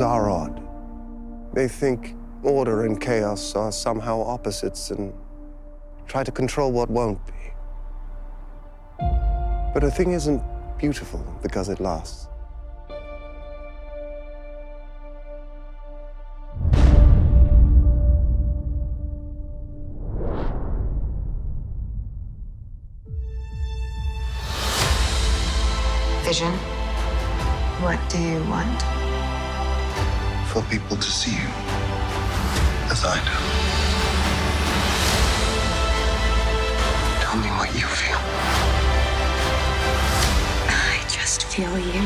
Humans are odd. They think order and chaos are somehow opposites and try to control what won't be. But a thing isn't beautiful because it lasts. Vision, what do you want? For people to see you as I do. Tell me what you feel. I just feel you.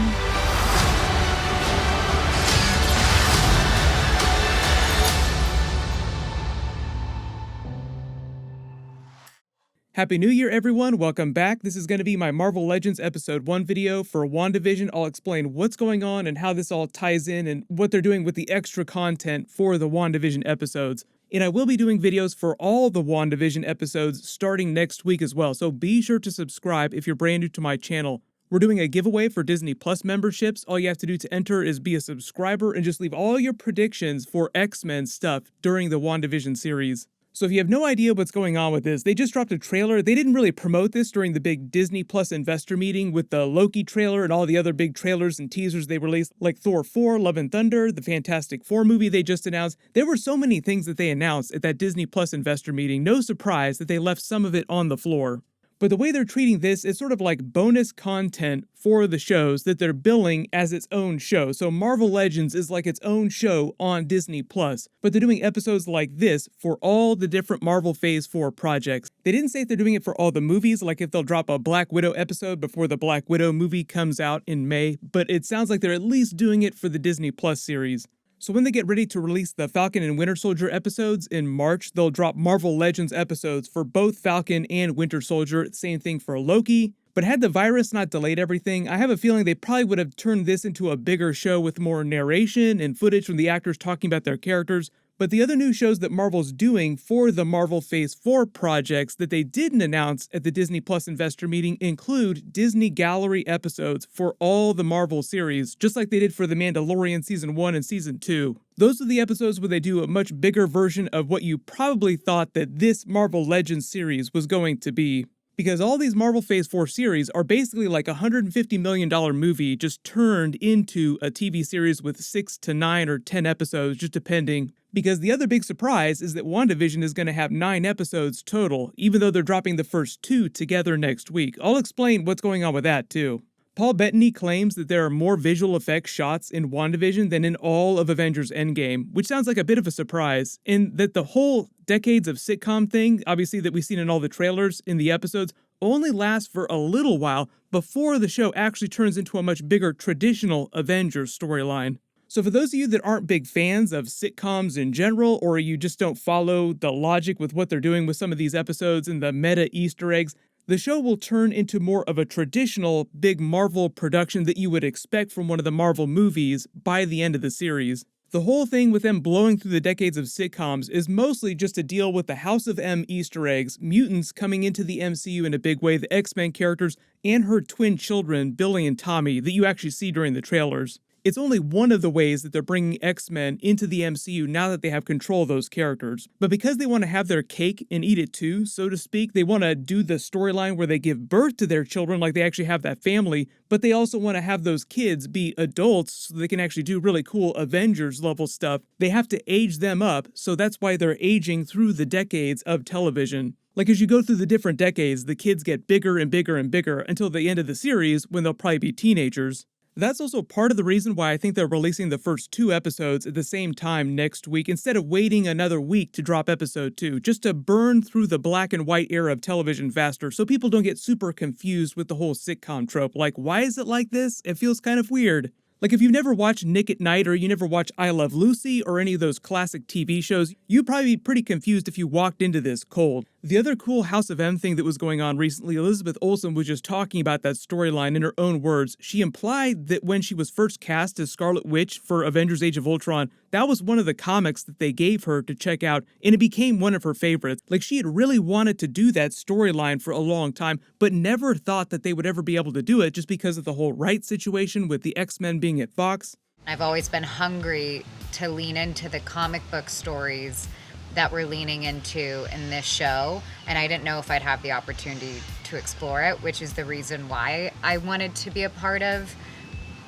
Happy New Year, everyone. Welcome back. This is going to be my Marvel Legends Episode 1 video for WandaVision. I'll explain what's going on and how this all ties in and what they're doing with the extra content for the WandaVision episodes. And I will be doing videos for all the WandaVision episodes starting next week as well, so be sure to subscribe if you're brand new to my channel. We're doing a giveaway for Disney Plus memberships. All you have to do to enter is be a subscriber and just leave all your predictions for X-Men stuff during the WandaVision series. So if you have no idea what's going on with this, they just dropped a trailer. They didn't really promote this during the big Disney Plus investor meeting with the Loki trailer and all the other big trailers and teasers they released, like Thor 4, Love and Thunder, the Fantastic Four movie they just announced. There were so many things that they announced at that Disney Plus investor meeting. No surprise that they left some of it on the floor. But the way they're treating this is sort of like bonus content for the shows that they're billing as its own show. So Marvel Legends is like its own show on Disney Plus, but they're doing episodes like this for all the different Marvel Phase 4 projects. They didn't say if they're doing it for all the movies, like if they'll drop a Black Widow episode before the Black Widow movie comes out in May, but it sounds like they're at least doing it for the Disney Plus series. So when they get ready to release the Falcon and Winter Soldier episodes in March, they'll drop Marvel Legends episodes for both Falcon and Winter Soldier. Same thing for Loki. But had the virus not delayed everything, I have a feeling they probably would have turned this into a bigger show with more narration and footage from the actors talking about their characters. But the other new shows that Marvel's doing for the Marvel Phase 4 projects that they didn't announce at the Disney Plus investor meeting include Disney Gallery episodes for all the Marvel series, just like they did for The Mandalorian Season 1 and Season 2. Those are the episodes where they do a much bigger version of what you probably thought that this Marvel Legends series was going to be. Because all these Marvel Phase 4 series are basically like a $150 million movie just turned into a TV series with 6 to 9 or 10 episodes, just depending. Because the other big surprise is that WandaVision is going to have 9 episodes total, even though they're dropping the first 2 together next week. I'll explain what's going on with that too. Paul Bettany claims that there are more visual effects shots in WandaVision than in all of Avengers Endgame, which sounds like a bit of a surprise, and that the whole decades of sitcom thing, obviously that we've seen in all the trailers in the episodes, only lasts for a little while before the show actually turns into a much bigger traditional Avengers storyline. So for those of you that aren't big fans of sitcoms in general, or you just don't follow the logic with what they're doing with some of these episodes and the meta Easter eggs, the show will turn into more of a traditional big Marvel production that you would expect from one of the Marvel movies by the end of the series. The whole thing with them blowing through the decades of sitcoms is mostly just to deal with the House of M Easter eggs, mutants coming into the MCU in a big way, the X-Men characters, and her twin children, Billy and Tommy, that you actually see during the trailers. It's only one of the ways that they're bringing X-Men into the MCU now that they have control of those characters. But because they want to have their cake and eat it too, so to speak, they want to do the storyline where they give birth to their children like they actually have that family, but they also want to have those kids be adults so they can actually do really cool Avengers level stuff. They have to age them up, so that's why they're aging through the decades of television. Like as you go through the different decades, the kids get bigger and bigger and bigger until the end of the series when they'll probably be teenagers. That's also part of the reason why I think they're releasing the first 2 episodes at the same time next week instead of waiting another week to drop episode 2, just to burn through the black and white era of television faster so people don't get super confused with the whole sitcom trope. Like, why is it like this? It feels kind of weird. Like if you've never watched Nick at Night or you never watched I Love Lucy or any of those classic TV shows, you'd probably be pretty confused if you walked into this cold. The other cool House of M thing that was going on recently, Elizabeth Olsen was just talking about that storyline in her own words. She implied that when she was first cast as Scarlet Witch for Avengers Age of Ultron, that was one of the comics that they gave her to check out, and it became one of her favorites. Like she had really wanted to do that storyline for a long time, but never thought that they would ever be able to do it just because of the whole rights situation with the X-Men being at Fox. I've always been hungry to lean into the comic book stories that we're leaning into in this show, and I didn't know if I'd have the opportunity to explore it, which is the reason why I wanted to be a part of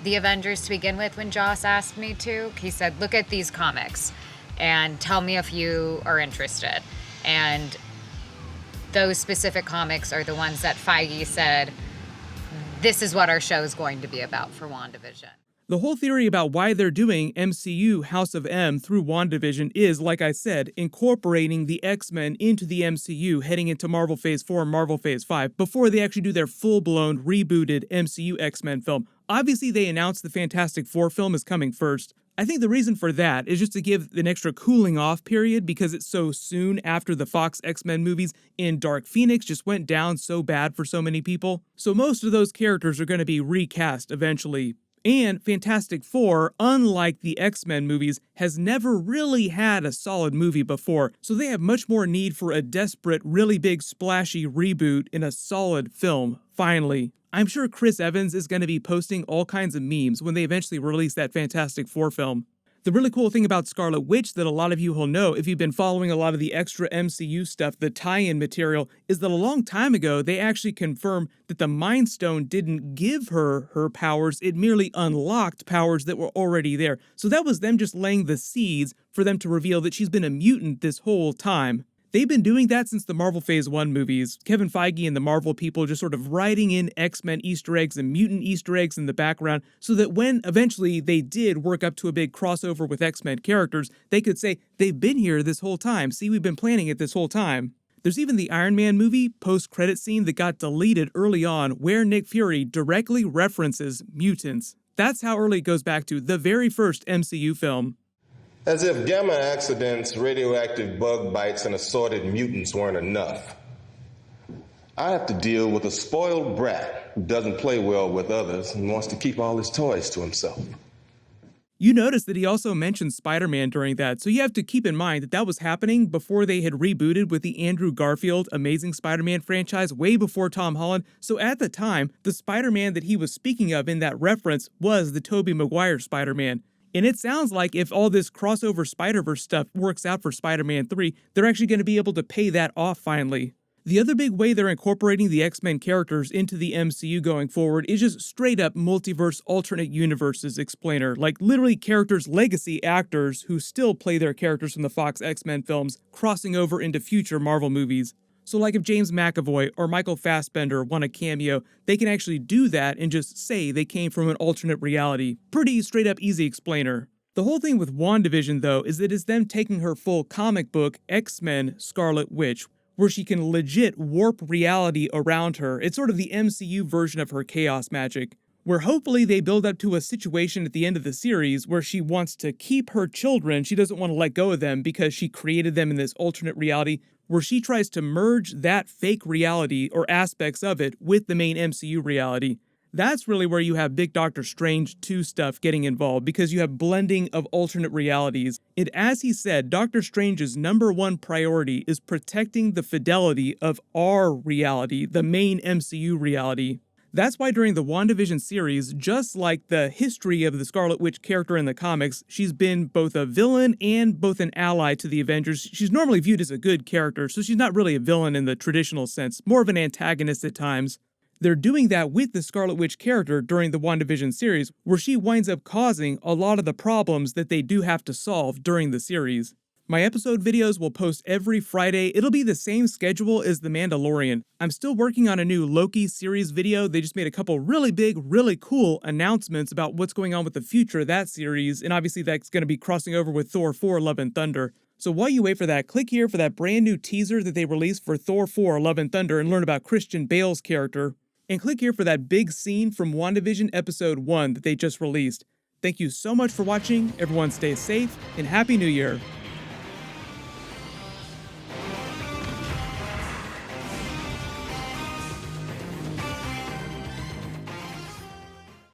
the Avengers to begin with. When Joss asked me to, he said, look at these comics and tell me if you are interested. And those specific comics are the ones that Feige said, this is what our show is going to be about for WandaVision. The whole theory about why they're doing MCU House of M through WandaVision is, like I said, incorporating the X-Men into the MCU heading into Marvel Phase 4 and Marvel Phase 5 before they actually do their full-blown rebooted MCU X-Men film. Obviously, they announced the Fantastic Four film is coming first. I think the reason for that is just to give an extra cooling off period because it's so soon after the Fox X-Men movies and Dark Phoenix just went down so bad for so many people. So most of those characters are going to be recast eventually. And Fantastic Four, unlike the X-Men movies, has never really had a solid movie before, so they have much more need for a desperate, really big, splashy reboot in a solid film, finally. I'm sure Chris Evans is going to be posting all kinds of memes when they eventually release that Fantastic Four film. The really cool thing about Scarlet Witch that a lot of you will know if you've been following a lot of the extra MCU stuff, the tie-in material, is that a long time ago they actually confirmed that the Mind Stone didn't give her her powers, it merely unlocked powers that were already there. So that was them just laying the seeds for them to reveal that she's been a mutant this whole time. They've been doing that since the Marvel Phase 1 movies. Kevin Feige and the Marvel people just sort of writing in X-Men Easter eggs and mutant Easter eggs in the background so that when eventually they did work up to a big crossover with X-Men characters, they could say, they've been here this whole time. See, we've been planning it this whole time. There's even the Iron Man movie post-credit scene that got deleted early on where Nick Fury directly references mutants. That's how early it goes back to the very first MCU film. As if gamma accidents, radioactive bug bites, and assorted mutants weren't enough. I have to deal with a spoiled brat who doesn't play well with others and wants to keep all his toys to himself. You notice that he also mentioned Spider-Man during that, so you have to keep in mind that that was happening before they had rebooted with the Andrew Garfield Amazing Spider-Man franchise way before Tom Holland, so at the time, the Spider-Man that he was speaking of in that reference was the Tobey Maguire Spider-Man. And it sounds like if all this crossover Spider-Verse stuff works out for Spider-Man 3, they're actually going to be able to pay that off finally. The other big way they're incorporating the X-Men characters into the MCU going forward is just straight up multiverse alternate universes explainer, like literally characters, legacy actors who still play their characters from the Fox X-Men films, crossing over into future Marvel movies. So like if James McAvoy or Michael Fassbender want a cameo, they can actually do that and just say they came from an alternate reality. Pretty straight up easy explainer. The whole thing with WandaVision though is that it's them taking her full comic book X-Men Scarlet Witch, where she can legit warp reality around her. It's sort of the MCU version of her chaos magic, where hopefully they build up to a situation at the end of the series where she wants to keep her children, she doesn't want to let go of them because she created them in this alternate reality, where she tries to merge that fake reality or aspects of it with the main MCU reality. That's really where you have big Doctor Strange 2 stuff getting involved, because you have blending of alternate realities. And as he said, Doctor Strange's #1 priority is protecting the fidelity of our reality, the main MCU reality. That's why during the WandaVision series, just like the history of the Scarlet Witch character in the comics, she's been both a villain and both an ally to the Avengers. She's normally viewed as a good character, so she's not really a villain in the traditional sense, more of an antagonist at times. They're doing that with the Scarlet Witch character during the WandaVision series, where she winds up causing a lot of the problems that they do have to solve during the series. My episode videos will post every Friday. It'll be the same schedule as The Mandalorian. I'm still working on a new Loki series video. They just made a couple really big, really cool announcements about what's going on with the future of that series, and obviously that's going to be crossing over with Thor 4 Love and Thunder. So while you wait for that, click here for that brand new teaser that they released for Thor 4 Love and Thunder and learn about Christian Bale's character. And click here for that big scene from WandaVision Episode 1 that they just released. Thank you so much for watching. Everyone stay safe, and Happy New Year.